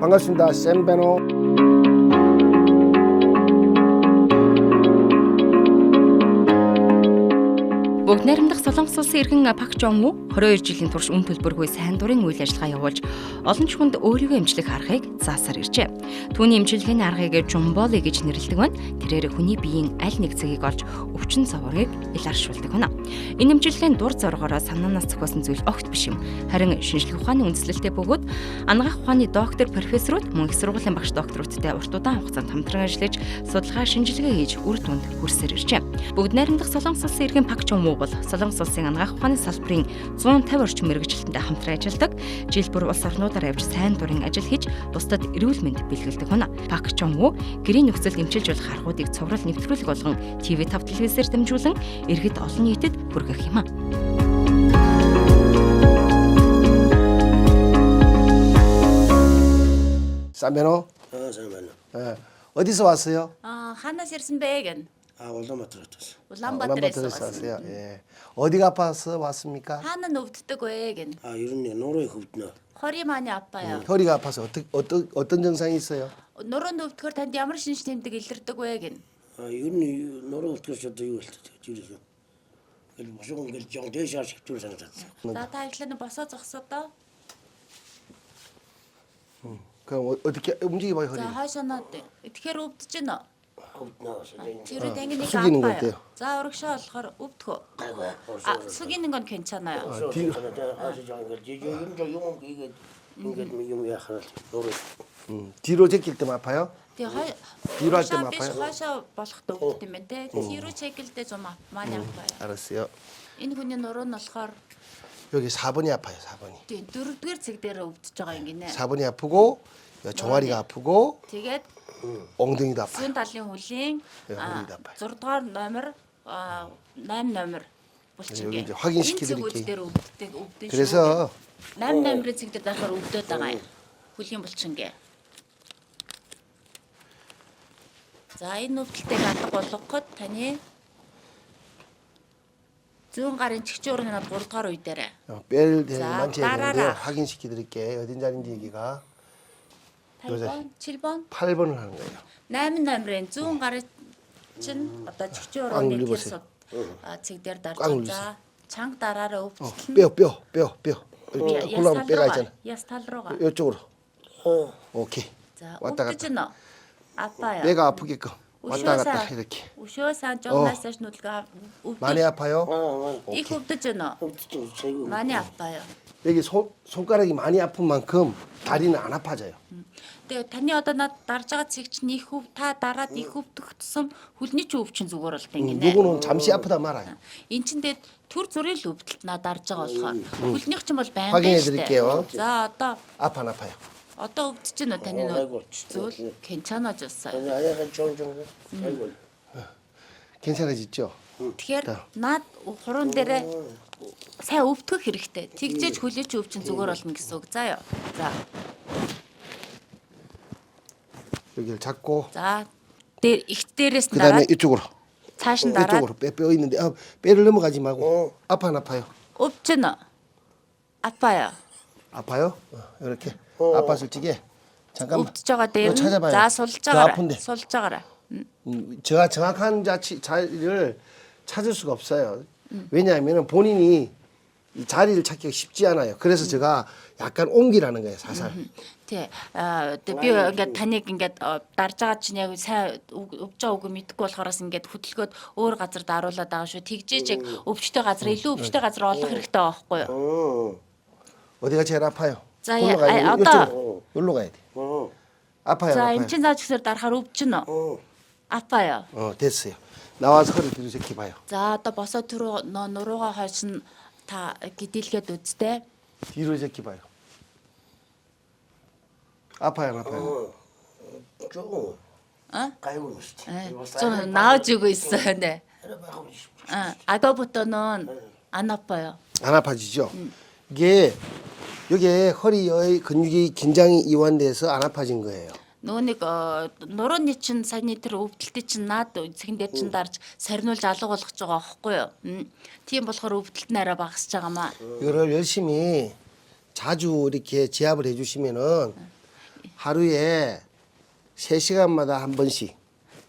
반갑습니다. 샘베노. Бүгд найрамдах Солонгос улсын иргэн Пак Жон Ву 22 жилийн турш үн төлбөргүй сайн дурын үйл ажиллагаа явуулж олон чуханд өөрийгөө эмчлэх аргыг заасаар иржээ. Түүний эмчилгээний аргыг Жумболи гэж нэрлэдэг байна. Тэрээр хүний биеийн аль нэг цэгийг олж өвчин цоврыг илэршүүлдэг байна. Энэ эмчилгээний дур зоргоороо санаанаас зохиосон зүйл огт биш юм. Харин шинжлэх ухааны үндэслэлтэй бөгөөд анагаах ухааны доктор, профессорууд мөн их сургуулийн багш докторуудтай урт удаан хугацаанд хамтран ажиллаж судалгаа шинжилгээ хийж үр дүнд хүрсээр иржээ. Бүгд найрамдах Солонгос улсын иргэн Пак Жон Ву бол Солонгос улсын анагаах ухааны салбарын 150 орчим мэргэжилтэнтэй хамтран ажилладаг. Жил бүр улс орнуудаар явж сайн дурын ажил хийж бусдад эрүүл мэнд бэлгэлдэг байна. Пак Жон Ву гэрийн нөхцөлд эмчилж болох харахуудыг цоврал нэвтрүүлэг болгон TV5 телевизээр дамжуулан иргэд олон нийтэд хүргэх юм. 쌈베노? 쌈베노. 어디서 왔어요? 하나서 ирсэн бэ гэн. 울란바토르에서. 울란바토르에서 울란바토르에서 왔어요. 왔어요. 예. 어디가 아파서 왔습니까? 하나 өвддөг вэ гэн. 이런데 노래 흡나. Хори 많이 아파요. 허리가 아파서 어떤 증상이 있어요? Нуруунд өвдөхөр танд ямар шинж тэмдэг илэрдэг вэ гэн. 이런데 노래 어떻게 저도 이거 지르죠. 그 무슨 걸 정대샤 싶을 생각했어. За та эхлээд босоо зогсоо. 그럼 어떻게 움직여봐요 허리? За хойшоо тэгэхээр өвдөж байна. 흡나서. 뒤로 당기니까 숙이는 거 아파요. 어때요? За урагшаа болохоор өвдөхөө. 숙이는 건 괜찮아요. 뒤로 아주 장걸 제주 용조 용은 이게 용이야 하나 노래. 뒤로 제낄 때만 아파요? Тэгээ 뒤로 할 때만 биш 아파요? хойшоо болохдоо өвддөг юм байна те. 뒤로 чекэлдээ 좀 많이 아파요. 알았어요. Энэ хүний нуруу нь болохоор 여기 4번이 아파요. 4번이. тийм дөрөвдүгээр цэг дээр өвдөж байгаа юм гинэ. 4번이 아프고 종아리가 아프고 Тэгээд 엉덩이도 아파요. зүүн талын хөлийн 허리도 아파요. 6 дугаар номер 8 номер булчин 여기 гээ. 이제 확인시켜드릴게요. дээр өвдөж. 그래서 8 номерын цэг дээр дахаар өвдөд байгаа юм. Хөлийн булчин гээ. За энэ өвдөлтийг алга болгоход таны зүүн гарын чигчүүр ханаад 3 дугаар үе дээрээ. 뼈를 자, 만져야 되는데요. 따라라. 확인시켜드릴게요. 어딘 자리인지 여기가 8번, 7번, 8번을 하는 거예요. 8 номерын зүүн гарын чинь одоо чигчүүр 꽉 ханаад 눌러보세요. цэг дээр дарж 꽉 байгаа. 눌러주세요. За чанга дараараа өвдөлт нь 뼈. 콜라면 뼈가 있잖아. яс тал руугаа. 이쪽으로. 오케이. За 왔다 өвдөж 갔다. нэ. 아파요. 뼈가 아프게끔 왔다 갔다 이렇게. өшөөсөн жогноосоош нүдлгээ 많이 아파요? их өвдөж нэ. 많이 아파요. 여기 손가락이 많이 아픈 만큼 다리는 안 아파져요. Тэгээ таны одоо над дарж байгаа цэг чинь их өв та дараад их өвдөх тусам хөлний ч өвчин зүгээр болтой гинэ. 누구는 잠시 아프다 말아요. Эн чин дээр төр зүрийн л өвдөлт над дарж байгаа болохоор хөлнийх чинь бол байнга 확인해 штэ. 드릴게요. За одоо 아파 안 아파요? өвдөж байна таны зүйл 괜찮아졌어요. 아니야 정정. 아이고. 괜찮아졌죠? Тэгэхээр над хуруунд дээрээ сайн өвдөх хэрэгтэй. Тэгжээж хөлөөч өвчин зүгээр болно гэсэн үг. Заа ёо. За. 여기를 잡고 За. дээр их дээрээс нь 그다음에 дараад 이쪽으로. цааш нь дараад 이쪽으로 뼈 있는데 뼈를 넘어가지 말고 아파 안 아파요? өвдөж байна. 아파요. 아파요? 이렇게 아팠을 적에 잠깐만 өвдөж байгаа дээр 이거 нь 찾아봐요. за сулж 저 байгаарай. 아픈데 Сулж байгаарай. 제가 정확한 자리를 찾을 수가 없어요. 왜냐하면 본인이 이 자리를 찾기가 쉽지 않아요. 그래서 제가 약간 옮기라는 거예요, 살살. Тий. Би ингээд таныг ингээд дарж байгаа чинь яг сайн өвж байгаа үгүй мэдэхгүй болохоорс ингээд хөдөлгөөд өөр газар даруулаад байгаа шүү. Тэгжээж яг өвчтэй газар илүү өвчтэй газар олох хэрэгтэй байгаа байхгүй юу? 어디가 제일 아파요? 자, 골로 가야 돼. 어떤- 여기로 가야 돼. 아파요, За 아파요. эмчин заажгсаар дарахаар өвчин үү? 아파요. 됐어요. 나와서 허리 뒤로 제끼 봐요. За одоо босоо түрүү нуруугаа хойш нь та гидэлгээд үзтээ. 뒤로 제끼 봐요. 아파요, 안 아파요? 조금. 아이고. 좀 나아지고 있어요. 네. 아까부터는 안 아파요. 안 아파지죠? 이게 여기에 허리의 근육이 긴장이 이완돼서 안 아파진 거예요. Нөөник нурууны чинь саяны тэр өвдөлтөд чинь наад цэгэн дээр чинь дарж сарниулж алга болгож байгаа байхгүй юу? Тийм болохоор өвдөлт нь арай багасж байгаамаа. 이거를 열심히 자주 이렇게 지압을 해주시면은 하루에 3시간마다 한 번씩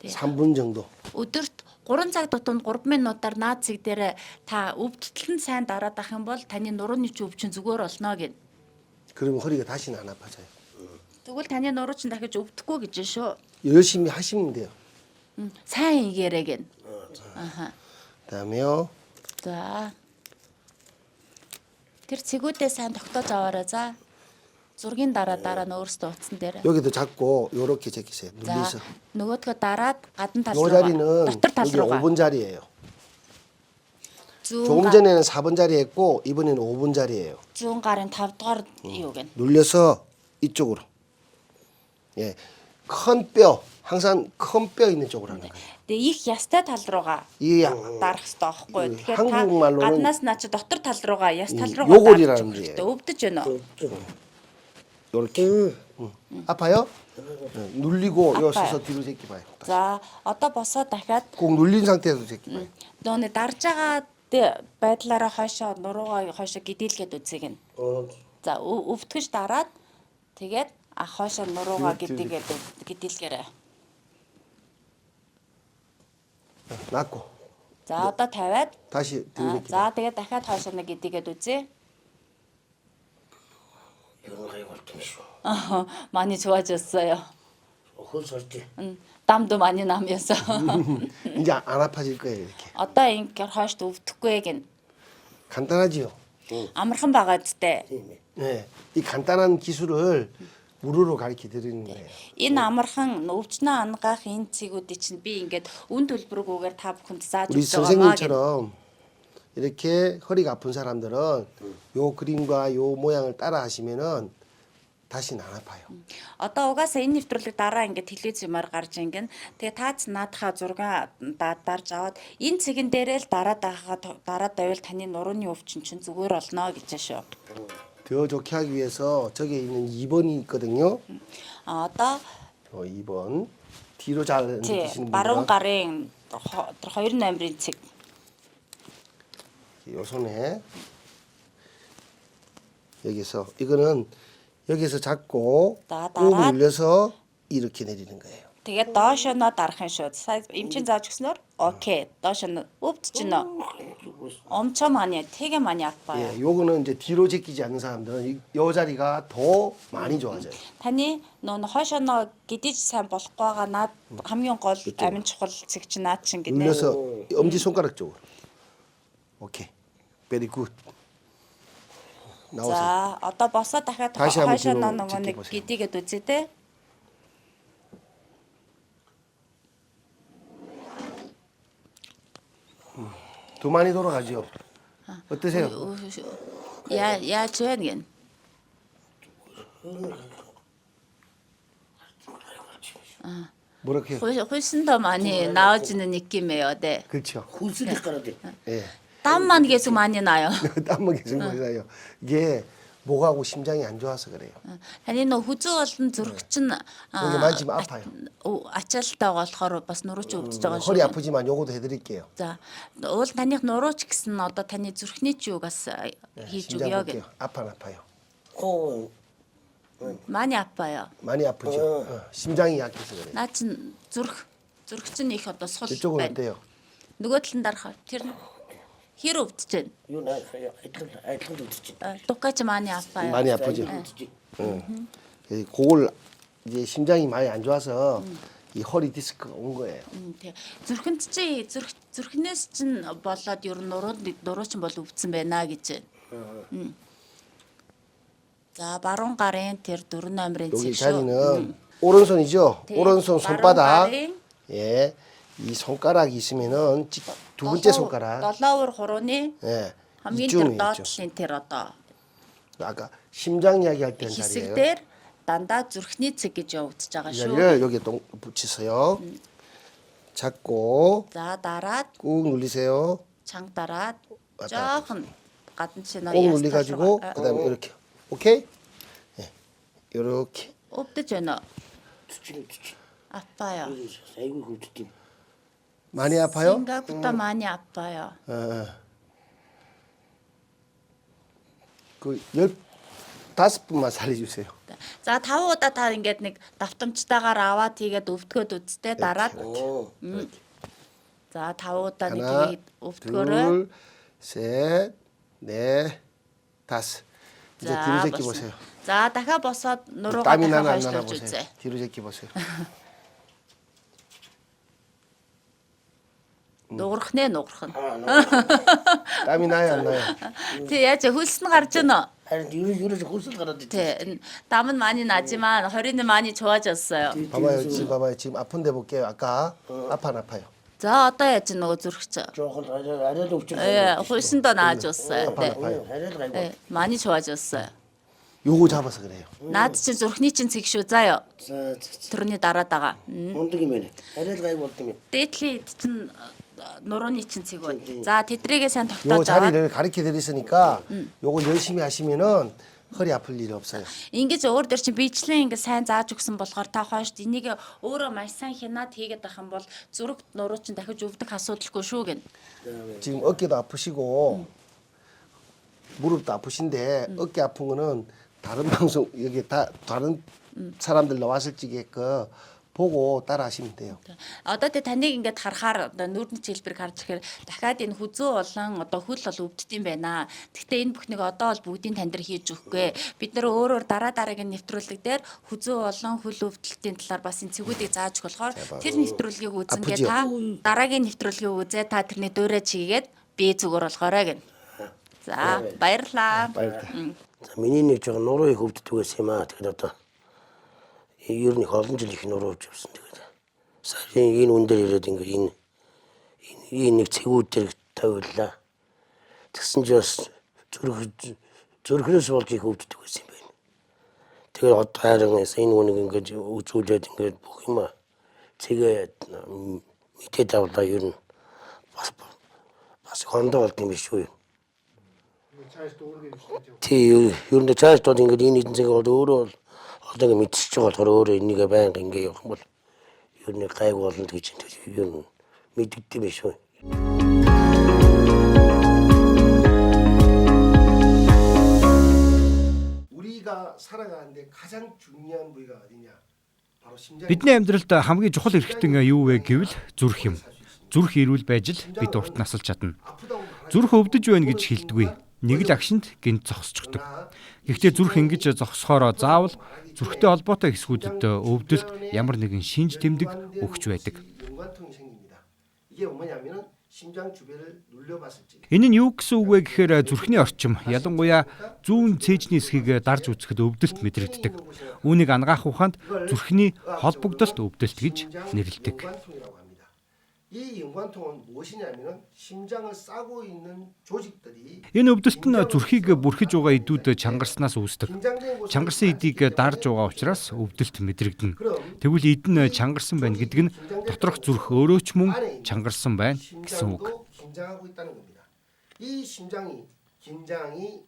3분 정도. Өдөрт 3 цаг дотор 3 минутаар наад цэг дээр та өвдөлтөн сайн дараад ах юм бол таны нурууны ч өвчин зүгээр болно гин. 그러면 허리가 다시는 안 아파져요. Тэгвэл таны нуруу чинь дахиж өвдөхгүй гэж шүү. 열심히 하시면 돼요. Сайн игээрэй гин. Аха. 그다음에요. За. Тэр цэгүүдээ сайн тогтоож аваарай за. Зургийн дараа нь өөрсдөө утсан дээр. 여기도 잡고 요렇게 제끼세요. За. 눌리서. Нөгөөдгөө дараад гадна тал 요 руу. 자리는 дотор тал 여기 руугаа. 5분 자리예요. Зүүн 조금 전에는 4분 자리 했고 이번에는 5분 자리예요. зүүн гарын 5 дугаар юу гэн. 눌려서 이쪽으로. 예. 큰 뼈, 항상 큰 뼈 있는 쪽으로 하는 거예요. Тэгээ их ястай тал руугаа 이 дарах хэрэгтэй байхгүй. Тэгэхээр та 한국말로는 гаднаас наа чи дотор тал руугаа яс тал руугаа 요골이라는 дарах 게. хэрэгтэй. Өвдөж байна уу? 요렇게. 아파요? 눌리고 요 아파요. 서서 뒤로 제끼 봐요. За одоо босоо дахиад 꼭 눌린 상태에서 제끼 봐요. нөөний дарж байгаа байдлаараа хойшоо нуруугаа хойшоо гидээлгээд үзье гэн. За өвтгөж дараад тэгээд хойшоо нуруугаа гидээлгээрэй. 낫고 За одоо тавиад 다시 뒤로 제끼. за тэгээд дахиад хойшоо нэг гидээгээд үзье. 이건 가야 걸통이쇼. 많이 좋아졌어요. 홀설때. 땀도 많이 나면서. 이제 안 아파질 거예요, 이렇게. Одоо ингээд хойшд өвдөхгүй гэн. 간단하지요? Амархан байгаа зүтэй. 네. 이 간단한 기술을 무료로 가르쳐 드리는 거예요. Энэ амархан өвчнөө ангаах энэ цэгүүдийг чинь би ингээд үн төлбөргүйгээр та бүхэнд зааж 우리 өгч байгаа. 선생님처럼 이렇게 허리가 아픈 사람들은 요 그림과 요 모양을 따라 하시면은 다시는 안 아파요. Одоо угаасаа энэ нэвтрүүлэг дараа ингээд телевизээр гарч ингэн. Тэгээ таач наадахаа зураг дарж аваад энэ цэгэн дээрээ л дараад байвал таны нурууны өвчин чинь зүгээр болно гэж шүү. 더 좋게 하기 위해서 저기 있는 2번이 있거든요. Одоо 2번 뒤로 잘 тий 느끼시는 баруун 분들은 гарын 2 номерын цэг. 요 손에 여기서 이거는 여기서 잡고 다 꾹 달아. 눌려서 이렇게 내리는 거예요. Тэгээд доошоо дарах юм шүү. Сая эмчин зааж өгснөөр окей. Доошоо өвдөж гинэ. 엄청 많이 되게 많이 아파요. 예, 요거는 이제 뒤로 제끼지 않는 사람들은 요 자리가 더 많이 좋아져요. Таны нөө хойшоо гидэж сайн болохгүй байгаа наад хамгийн гол амин чухал цэг чи наад чин гинэ. 눌려서 엄지 손가락 쪽으로. 오케이. Very good. 나오세요. За одоо босоо дахиад 다시 한번 хойшоо 뒤로 нөгөө нэг 찍혀보세요. гидийгээд үзье те. 더 많이 돌아가죠. 어떠세요? Я чэн ген. 뭐렇게? 훨씬 더 많이 나아지는 느낌이에요. 네. 그렇죠. 홀설때 깔아대. 예. 땀만 계속 많이 나요. 땀만 계속 나요. 이게 목하고 심장이 안 좋아서 그래요. Таны нөө хүзүү болон зүрх чинь 여기 만지면 아파요. ачаалттай болохоор бас нурууч өвдөж байгаа 허리 шүү. 아프지만 요거도 해드릴게요. За уул таних нурууч гэсэн одоо таны зүрхний ч юу бас хийж 심장 өгөө 볼게요. гэ. 아파 안 아파요? 많이 아파요. 많이 아프죠. 심장이 약해서 그래요. Наа чин зүрх чинь их одоо сул 이쪽은 байна. 어때요? Нөгөө талын дарах тэр хэр өвдөж байна. 이거 나 아이틀도 듣지. Дукач 많이 아파요. 많이 아프죠. 듣지. 그걸 이제 심장이 많이 안 좋아서 이 허리 디스크가 온 거예요. Тэг. Зүрхэнд чи зүрхнээс чинь болоод ер нь нуруу чинь бол өвдсөн байна гэж. За баруун гарын тэр 4 номерын 여기 цэг шүү. 자리는 오른손이죠. 네, 오른손 바로 손바닥. 가ring. 예. 이 손가락이 있으면은 두 번째 손가락. долоовор хурууны 예. хамгийн тэр 이쯤에 доод 있죠. талын тэр одоо 아까 심장 이야기 할 때는 хэсэг 자리예요. дээр дандаа зүрхний цэг гэж явагдаж байгаа 이 шүү. 자리를 여기에 붙이세요. 잡고 За дараад 꾹 눌리세요. чанга дараад 왔다 жоохон гадна чинь 꾹 눌리가지고 그다음에 이렇게. 오케이? 예. 이렇게. өвдөж байна. 듣지는 듣지. 아파요. 아이고 그 듣지. 많이 아파요? 생각보다 많이 아파요. 그 5분만 살려주세요. За 5 удаа та ингээд нэг давтамжтайгаар аваад тэгээд өвдгөөд үзтээ дараад 오. за 5 удаа нэг 하나, тэгээд өвдгөөрөө 둘, 셋, 넷, 다섯. 이제 뒤로 제끼 보세요. За дахиад босоод нуруугаа 땀이 дахиад 나나 안 나나 хойшлуулж 보세요. үзье. 뒤로 제끼 보세요. Нуурах нэ нуурах нь. 땀이 나요 안 나요? Тэг яаж хөлс нь гарч байна уу? 아니 유로에서 홀수 가라데. Тэг 땀은 많이 나지만 허리는 많이 좋아졌어요. 봐봐요. 지금 아픈데 볼게요. 아까 아파 안 아파요? За одоо яаж нөгөө зүрхч. 조금 아래도 없죠. 예, 훨씬 더 나아졌어요. 네. 아래도 가고. 네, 많이 좋아졌어요. 요거 잡아서 그래요. Наад чинь зүрхний чинь цэг шүү заяа. Төрөний дараадаага. ондгиймээ. 아래도 가고 어때면. Дээдлийн чинь нурууны чинь цэг байна. За тэдрийгээ сайн 요 тогтоож аваад 자리를 가르쳐 드렸으니까 요거 열심히 하시면은 허리 아플 일이 없어요. ингэж өөр дөр чинь бичлэн ингэ сайн зааж өгсөн болохоор та хойшд энийг өөрөө маш сайн хянаад хийгээд байх юм бол зүрх нуруу чинь дахиж өвдөх асуудалгүй шүү гэн. 지금 어깨도 아프시고 무릎도 아프신데 어깨 아픈 거는 다른 방송 여기 다 다른 사람들 나왔을 적에 그 보고 따라 하시면 돼요. Одоо тэ таныг ингээд харахаар одоо нүүрний хэлбэрийг харж ихээр дахиад энэ хүзүү болон одоо хөл бол өвддөг юм байна. Гэхдээ энэ бүхнийг одоо бол бүгдийг тань дээр хийж өгөхгүй. Бид нэр өөрөөр дараагийн нэвтрүүлэг дээр хүзүү болон хөл өвдөлтийн талаар бас энэ цэгүүдийг зааж өгөх болохоор тэр нэвтрүүлгийг үзэнгээ та дараагийн нэвтрүүлгийг үзээ та тэрний дуурайж хийгээд би зүгээр болохоорой гэнэ. За баярлаа. миний нэг жоо нуруу их өвддөг байсан юм аа. Тэгэхээр одоо ер нь олон жил их нуруу өвдсөн. Тэгээд сарын энэ үн дээр ирээд ингээ энэ нэг цэгүүд дээр тавиуллаа. Тэгсэн чинь бас зүрхнээс болж их өвддөг байсан юм байна. Тэгээд одоо харин энэ үнийг ингээ үзүүлээд ингээ бүх юм цэгээ мэдээд авлаа ер нь бас хондоо болд юм биш үү? Тий, ер нь цааш дод ингээ энэ эзэнцэг өөрөө одоо ингээ мэдчихэж байгаа болохоор өөрөө энийг байнга ингээ явах юм бол ер нь гайгүй болно гэж ер нь мэддэгдэм биш үү? 우리가 살아가는데 가장 중요한 부위가 어디냐? 바로 심장. Бидний амьдралд хамгийн чухал эрхтэн юу вэ гэвэл зүрх юм. Зүрх ирүүл байж л бид урт насалж чадна. Зүрх өвдөж байна гэж хэлдэггүй. Нэг л агшинд гинт зогсчихдог. Гэхдээ зүрх ингэж зогсохоор заавал зүрхтэй холбоотой хэсгүүдэд өвдөлт ямар нэгэн шинж тэмдэг өгч байдаг. 연관통이 생깁니다. 이게 뭐냐면은 심장 주변을 눌려봤을 때 Энэ нь юу гэсэн үг вэ гэхээр зүрхний орчим, ялангуяа зүүн цээжний хэсгийг дарж үзэхэд өвдөлт мэдрэгддэг. Үүнийг ангаах ухаанд зүрхний холбогдолт өвдөлт гэж нэрлэдэг. 연관통이라고 합니다. 이 연관통은 무엇이냐면은 심장을 싸고 있는 조직들이 Энэ өвдөлт нь зүрхийг бүрхэж байгаа эдүүд чангарснаас үүсдэг. 긴장된 곳에 Чангарсан эдийг дарж байгаа учраас өвдөлт мэдрэгдэнэ. Тэгвэл эд нь чангарсан байна гэдэг нь доторх зүрх өөрөө ч мөн чангарсан байна гэсэн үг. 심장도 긴장하고 있다는 겁니다. 이 긴장이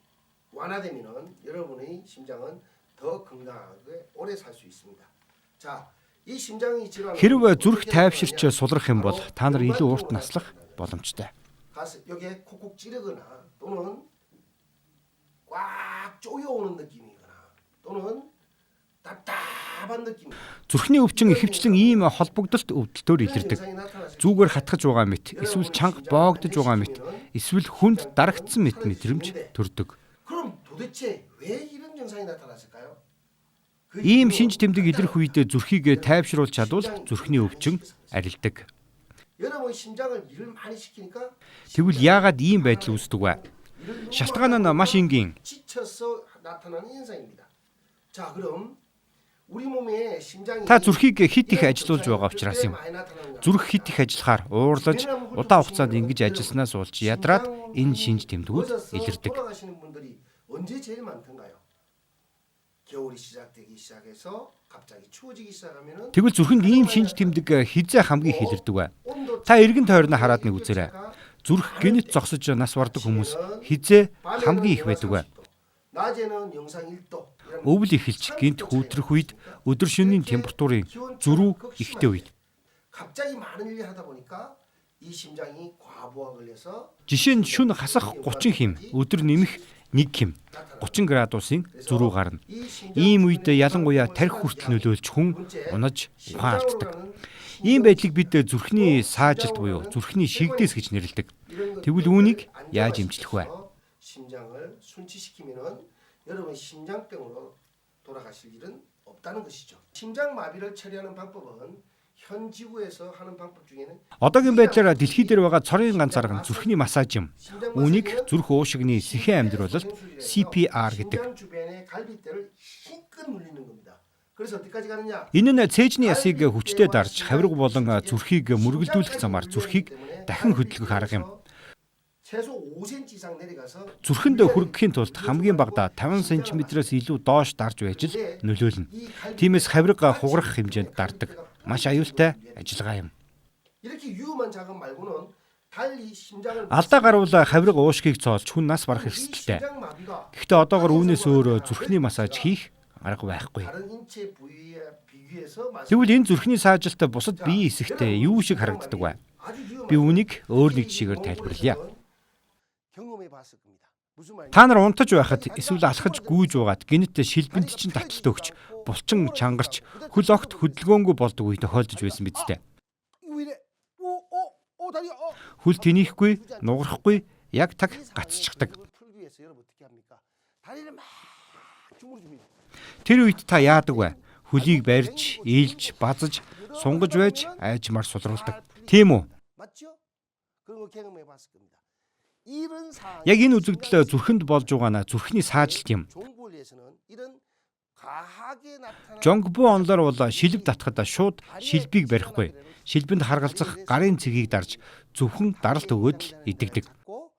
완화되면은 여러분의 심장은 더 건강하게 오래 살 수 있습니다. 자, 이 심장이 질환 Хэрв зүрх тайвширч сулрах юм бол та нар илүү урт наслах боломжтой. 가슴 여기에 콕콕 찌르거나 또는 꽉 쪼여오는 느낌이거나 또는 답답한 느낌. Зүрхний өвчин ихэвчлэн ийм холбогдолт өвдөлтөөр илэрдэг. Зүгээр хатгаж байгаа мэт, эсвэл чанга боогдож байгаа мэт, эсвэл хүнд дарагдсан мэт мэдрэмж төрдөг. 그럼 도대체 왜 이런 증상이 나타났을까요? 그 Ийм 이유는 шинж тэмдэг илэрх үед зүрхийг тайвшруулж чадвал зүрхний өвчин арилдаг. 여러분 심장을 일을 많이 시키니까 Тэгвэл яагаад ийм байдал үүсдэг вэ? Шалтгаан нь маш энгийн. 지쳐서 나타나는 현상입니다. 자, 그럼 우리 몸에 심장이 Та зүрхийг хит их ажилуулж байгаа учраас юм. Зүрх хит их ажиллахаар уурлаж, удаан хугацаанд ингэж ажилласнаас болж ядраад энэ шинж тэмдгүүд илэрдэг. 돌아가시는 분들이 언제 제일 많던가요? 겨울이 시작되기 시작해서 갑자기 추워지기 시작하면은 Тэгвэл зүрхэнд ийм шинж тэмдэг хизээ хамгийн их илэрдэг вэ? Та эргэн тойрноо хараад нэг үзээрэй. Зүрх гинэт зогсож нас бардаг хүмүүс хизээ хамгийн их байдаг вэ? 낮에는 영상 1도. Өвөл эхэлж гинт хүүтрэх үед өдөр шөнийн температурын зөрүү ихтэй үед. 갑자기 많은 일을 하다 보니까 이 심장이 과부하 걸려서 Жишээ нь шөнө хасах 30 хим, өдөр нэмэх 1 км 30 градусын зөрүү гарна. Ийм үед ялангуяа тархи хүртэл нөлөөлж хүн унаж ухаан алддаг. Ийм байдлыг бид зүрхний саажилт буюу зүрхний шигдээс гэж нэрлэдэг. Тэгвэл үүнийг яаж эмчлэх вэ? 심장을 순치시키면은 여러분 심장병으로 돌아가실 일은 없다는 것이죠. 심장 마비를 처리하는 방법은 현 지구에서 하는 방법 중에는 Одоогийн байдлаар дэлхий дээр байгаа цорын ганц арга нь зүрхний массаж юм. Үүнийг зүрх уушигны сэхэн амьдруулалт CPR гэдэг. 심장 주변의 갈비뼈를 힘껏 눌리는 겁니다. 그래서 어디까지 가느냐? Энэ нь цээжний ясыг хүчтэй дарж хавирга болон зүрхийг мөргөлдүүлэх замаар зүрхийг дахин хөдөлгөх арга юм. 최소 5cm 이상 내려가서 Зүрхэнд хүргэхийн тулд хамгийн багадаа 50 см-ээс илүү доош дарж байж л нөлөөлнө. Тиймээс хавирга хугарах хэмжээнд дардаг. Маш аюултай ажиллагаа юм. 이렇게 위험한 작업 말고는 달리 심장을 Алдаа гарвал хавирга уушгийг цоолж хүн нас барах эрсдэлтэй. 심장 마비가 Гэхдээ одоогоор үүнээс өөр зүрхний массаж хийх арга байхгүй. 다른 인체 부위에 비교해서 Тэгвэл энэ зүрхний саажилт бусад биеийн хэсэгтээ юу шиг харагддаг вэ? Би үүнийг өөр нэг жишээгээр тайлбарлая. 경험해 봤을 겁니다. 무슨 말이냐? Та нар унтаж байхад эсвэл алхаж гүйж байгаад гинэт шилбэнд чинь таталт өгч, булчин чангарч, хөл огт хөдөлгөөнгүй болдог үе тохиолдож байсан биз дээ. 이거 왜 이래? 오 다리 Хөл тэнийхгүй, нугарахгүй, яг таг гацчихдаг. 풀기 위해서 여러분 어떻게 합니까? 다리를 막 주무르줍니다. Тэр үед та яадаг вэ? Хөлийг барьж, ийлж, базаж, сунгаж байж айжмаар сулруулдаг. Тийм үү? 맞죠? 그런 거 경험해 봤을 겁니다. 이런 상황 Яг энэ үзэгдэл зүрхэнд болж байгаа зүрхний саажилт юм. 종부리에서는 이런 과하게 나타나는 Жонгбу онлоор бол шилб татхад шууд шилбийг барихгүй. Шилбэнд харгалзах гарын цэгийг дарж зөвхөн даралт өгөөд л идэгдэг. 잡고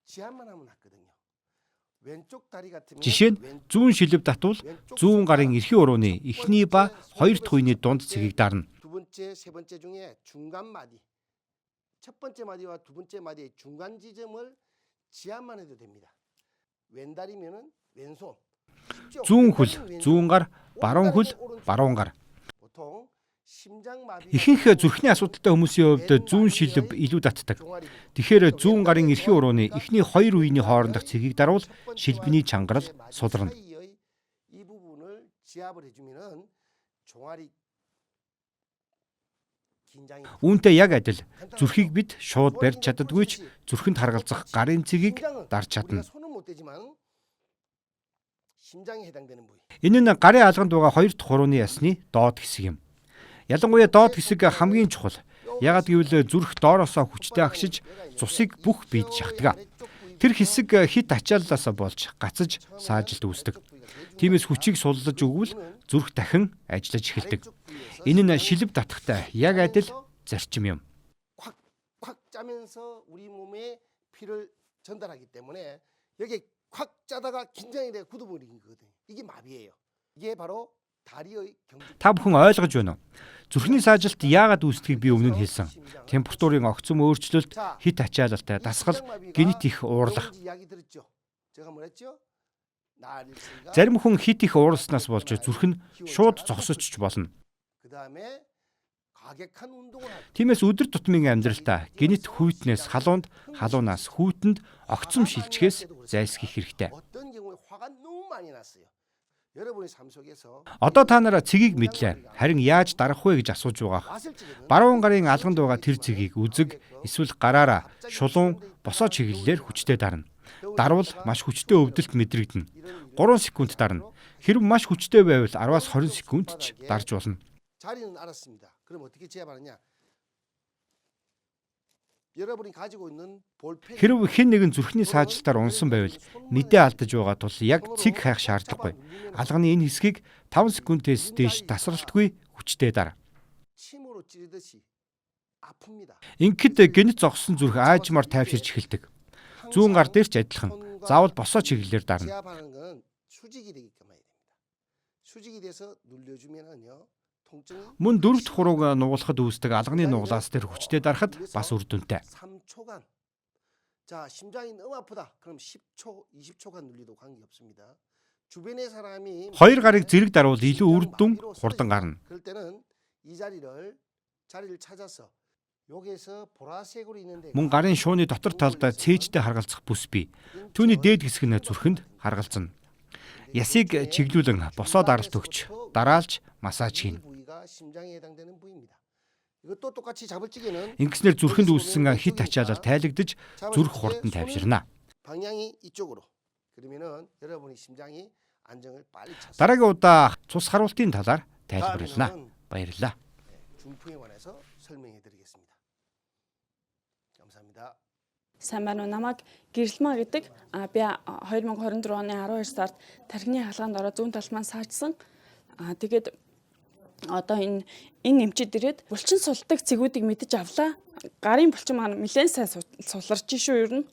지압만 하면 낫거든요. 왼쪽 다리 같으면 Жишээ нь зүүн шилб татвал зүүн гарын эрхий урууны эхний ба хоёр дахь үений дунд цэгийг дарна. 두 번째, 세 번째 중에 중간 마디. 첫 번째 마디와 두 번째 마디의 중간 지점을 지압만 해도 됩니다. 왼다리면은 왼손. 쉽죠? Зүүн хөл, 왼다리는 зүүн гар, 왼손, баруун хөл, 오른다리는 오른손. баруун гар. 보통 심장 마비 Ихэнх зүрхний асуудалтай хүмүүсийн хувьд зүүн шилб илүү татдаг. Тэгэхээр зүүн гарын эрхий урууны эхний хоёр үеийн хоорондох цэгийг дарвал шилбэний чангарал сулрна. 이 부분을 지압을 해주면은 종아리 긴장이 Үүнтэй яг адил зүрхийг бид шууд барьж чаддаггүй ч зүрхэнд харгалзах гарын цэгийг дарж чадна. 우리가 손은 못 대지만 심장에 해당되는 부위. Энэ нь гарын алганд байгаа хоёр дахь урууны ясны доод хэсэг юм. Ялангуяа доод хэсэг хамгийн чухал. Яагад гэвэл зүрх доороосоо хүчтэй агшиж цусыг бүх биед шахдаг. Тэр хэсэг хит ачааллаас болж гацаж саажилт үүсдэг. Тиймээс хүчийг суллаж өгвөл зүрх дахин ажиллаж эхэлдэг. Энэ нь шилб татахтай яг адил зарчим юм. 콱 짜면서 우리 몸에 피를 전달하기 때문에 여기 콱 짜다가 긴장이 돼 굳어버리는 거거든요. 이게 마비예요. 이게 바로 다리의 경직. Та бүхэн ойлгож байна уу? Зүрхний саажилт яагаад үүсдгийг би өмнө нь хэлсэн. Температурын огцом өөрчлөлт, хит ачаалалтай дасгал, гэнэт их уурлах. 이야기 들었죠? 제가 뭐랬죠? 나일스가 Зарим хүн хит их ууралснаас болж зүрх нь шууд зогсочч болно. 그다음에 과격한 운동을 할 Тиймээс өдөр тутмын амьдралдаа гэнэт хүйтнээс халуунд, халуунаас хүйтэнд огцом шилжихээс зайлсхийх хэрэгтэй. 어떤 경우에 화가 너무 많이 났어요. 여러분의 삶 속에서 Одоо та нараа цэгийг мэдлээ. Харин яаж дарах вэ гэж асууж байгаа. 왔을 적에는 Баруун гарын алганд байгаа тэр цэгийг үзэг, эсвэл гараараа шулуун, босоо чиглэлээр хүчтэй дарна. Дарвал маш хүчтэй өвдөлт мэдрэгдэнэ. 3 секунд дарна. Хэрв маш хүчтэй байвал 10-аас 20 секунд ч дарж болно. 자리는 알았습니다. 그럼 어떻게 제압하느냐? 여러분이 가지고 있는 볼펜 Хэрв хэн нэгэн зүрхний саажилтаар унсан байвал мэдээ алдаж байгаа тул яг цэг хайх шаардлагагүй. Алганы энэ хэсгийг 5 секундээс дээш тасралтгүй хүчтэй дар. 침으로 찌르듯이 아픕니다. Ингээд гэнэт зогссон зүрх аажмаар тайвширч эхэлдэг. Зүүн гар дээр ч адилхан. Заавал босоо чиглэлээр дарна. 제압하는 건 수직이 되게끔 해야 됩니다. 수직이 돼서 눌려주면은요 통증이 Мөн дөрөв дэх хурууг нугалахад үүсдэг алганы нуглаас дээр хүчтэй дарахад бас үр дүнтэй. 3초간. 자, 심장이 너무 아프다. 그럼 10초, 20초간 눌려도 관계 없습니다. 주변의 사람이 Хоёр гарыг зэрэг дарвал илүү үр дүн хурдан гарна. 그럴 때는 이 자리를 찾아서 여기에서 보라색으로 있는데 Мөн гарын шууны дотор талд цээжтэй харгалзах бүс бий. Түүний дээд хэсэг нь зүрхэнд харгалзана. Ясыг чиглүүлэн босоод аралт өгч дараалж массаж хийн. 부위가 심장에 해당되는 부위입니다. 이것도 똑같이 잡을 적에는 Ингэснээр зүрхэнд үүссэн хит ачаалал тайлагдж зүрх хурдан тайвширна. 방향이 이쪽으로. 그러면은 여러분이 심장이 안정을 빨리 찾습니다. Дараагийн удаа цус харуултын талаар тайлбарлана. Баярлалаа. 중풍에 관해서 설명해 드리겠습니다. 감사합니다. Сайн байна уу? Намайг Гэрэлмаа гэдэг. Би 2024 оны 12 сард тархины хаалганд ороод зүүн талд маань саажсан. Тэгээд одоо энэ эмчид ирээд булчин сулдаг цэгүүдийг мэдэж авлаа. Гарын булчин маань нэлээд сайн суларч шүү ер нь.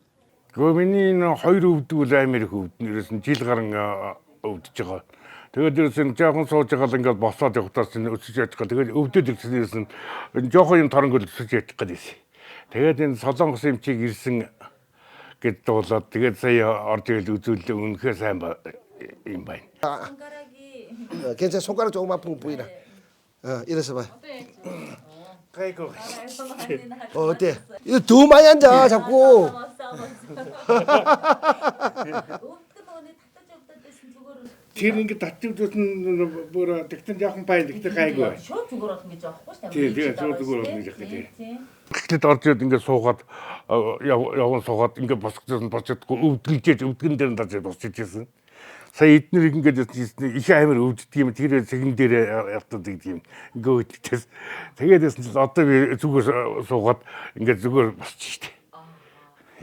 Гэхдээ миний энэ хоёр өвдөг үл амар их өвдөн ерөөсөн жил гарan өвдөж байгаа. Тэгээд ерөөсөн жоохон сууж байгаа л ингээд босоод явахтаас энэ өсөж яах гэх. Тэгээд өвдөд ирсэн ерөөсөн жоохон юм торнгол өсөж яах гэдэг. Тэгээд энэ солонгос эмчийг ирсэн гэд дуулаад тэгээд сая орж ирэл үзүүлээ үнэхээр сайн юм байна. 괜찮아. 손가락 조금 아픈 거 보이나? 이래서 봐. Гайгүй. 어때? 이거 더 많이 앉아 자꾸. Тэр ингээд татвдууд нь бүр тэгтэн жоохон бай тэгтэн гайгүй. Шууд зүгээр болох гэж аахгүй шүү Тийм тийм шууд зүгээр болно гэж хэлээ. Тэгэхэд орж ирээд ингээд суугаад явган суугаад ингээд босгоцсон босчдгүй өвдгөлжээж өвдгөн дээр нь даж босчиж ирсэн. Сая эднэр ингээд их амар өвддөг юм. Тэр цэгэн дээр явтаад гэдэг юм. Ингээд өвдчихсэн. Тэгээд одоо би зүгээр суугаад ингээд зүгээр босчих штеп.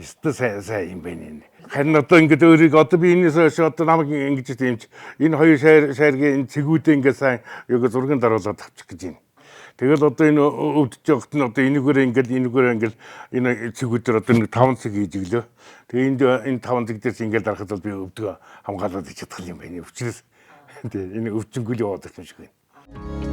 Эсвэл сайн юм байна. Харин одоо ингээд өөрийгөө одоо би энэс одоо намайг ингэж юмч энэ хоёр шааргийн энэ цэгүүдээ ингээд сайн яг зургийн даруулаад авчих гэж байна. Тэгэл одоо энэ өвдөж явахт нь одоо энэгээр ингээд энэ цэгүүдээр одоо нэг 5 цаг хийж өглөө. Тэгээ энэ 5 цаг дээрс ингээд дарахад бол би өвдгөө хамгаалаад чадах юм байна. Өвчнөөс энэ өвчнгөл яваад ирэх юм шиг байна.